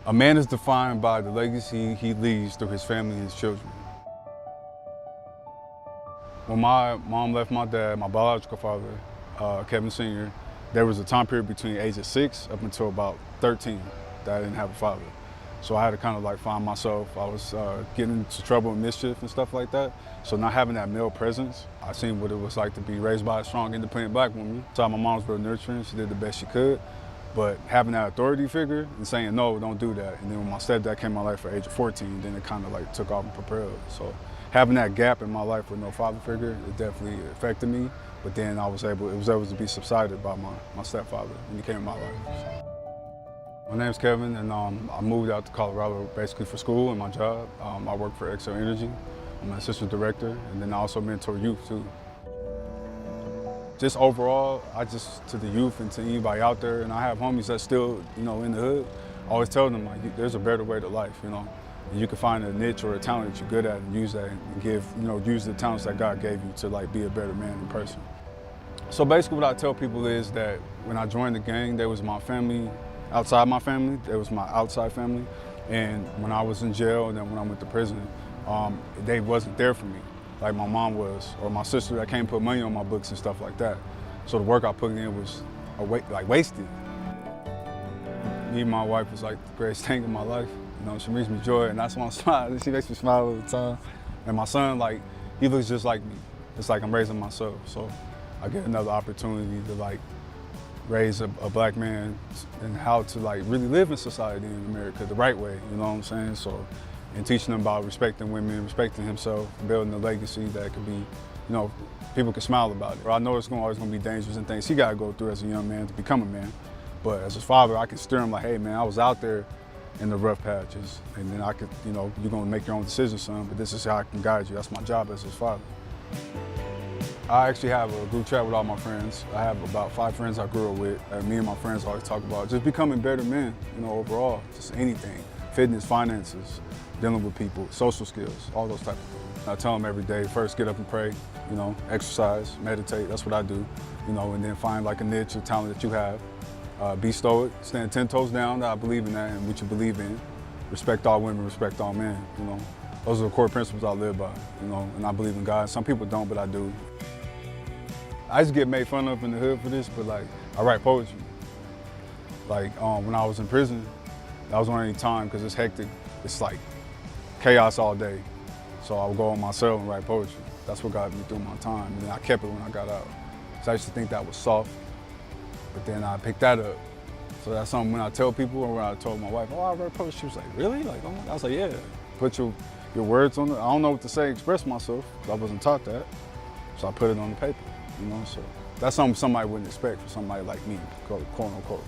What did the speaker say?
A man is defined by the legacy he leaves through his family and his children. When my mom left my dad, my biological father, Kevin Sr., there was a time period between the age of 6 up until about 13 that I didn't have a father. So I had to kind of like find myself. I was getting into trouble and mischief and stuff like that. So not having that male presence, I seen what it was like to be raised by a strong, independent black woman. So my mom was real nurturing. She did the best she could. But having that authority figure and saying, no, don't do that. And then when my stepdad came in my life at the age of 14, then it kind of like took off and propelled. So having that gap in my life with no father figure, it definitely affected me. But then it was able to be subsided by my stepfather when he came in my life. So. My name's Kevin, and I moved out to Colorado basically for school and my job. I work for Excel Energy. I'm an assistant director, and then I also mentor youth too. Just overall, to the youth and to anybody out there, and I have homies that still, in the hood, I always tell them, like, there's a better way to life, And you can find a niche or a talent that you're good at and use that and use the talents that God gave you to, like, be a better man in person. So basically what I tell people is that when I joined the gang, there was my family outside my family, there was my outside family, and when I was in jail and then when I went to prison, they wasn't there for me. Like my mom was, or my sister that came put money on my books and stuff like that. So the work I put in was wasted. Me and my wife was like the greatest thing in my life. She brings me joy, and that's why I'm smiling. She makes me smile all the time. And my son, he looks just like me. It's like I'm raising myself. So I get another opportunity to raise a black man and how to really live in society in America the right way, you know what I'm saying? So, and teaching them about respecting women, respecting himself, building a legacy that could be, people can smile about it. I know it's always gonna be dangerous and things he gotta go through as a young man to become a man. But as his father, I can steer him like, hey man, I was out there in the rough patches, and then I could, you're gonna make your own decisions, son, but this is how I can guide you. That's my job as his father. I actually have a group chat with all my friends. I have about 5 friends I grew up with, and me and my friends always talk about just becoming better men, overall, just anything. Fitness, finances, dealing with people, social skills, all those type of things. I tell them every day, first get up and pray, exercise, meditate, that's what I do, and then find a niche or talent that you have. Be stoic, stand 10 toes down, I believe in that and what you believe in. Respect all women, respect all men, Those are the core principles I live by, and I believe in God. Some people don't, but I do. I used to get made fun of in the hood for this, but I write poetry. When I was in prison, that was only time because it's hectic. It's chaos all day. So I would go on my cell and write poetry. That's what got me through my time. And then I kept it when I got out. So I used to think that was soft, but then I picked that up. So that's something when I tell people, or when I told my wife, oh, I write poetry, she was like, really? I was like, yeah. Put your words on it. I don't know what to say, express myself. I wasn't taught that. So I put it on the paper. So that's something somebody wouldn't expect for somebody like me, quote unquote.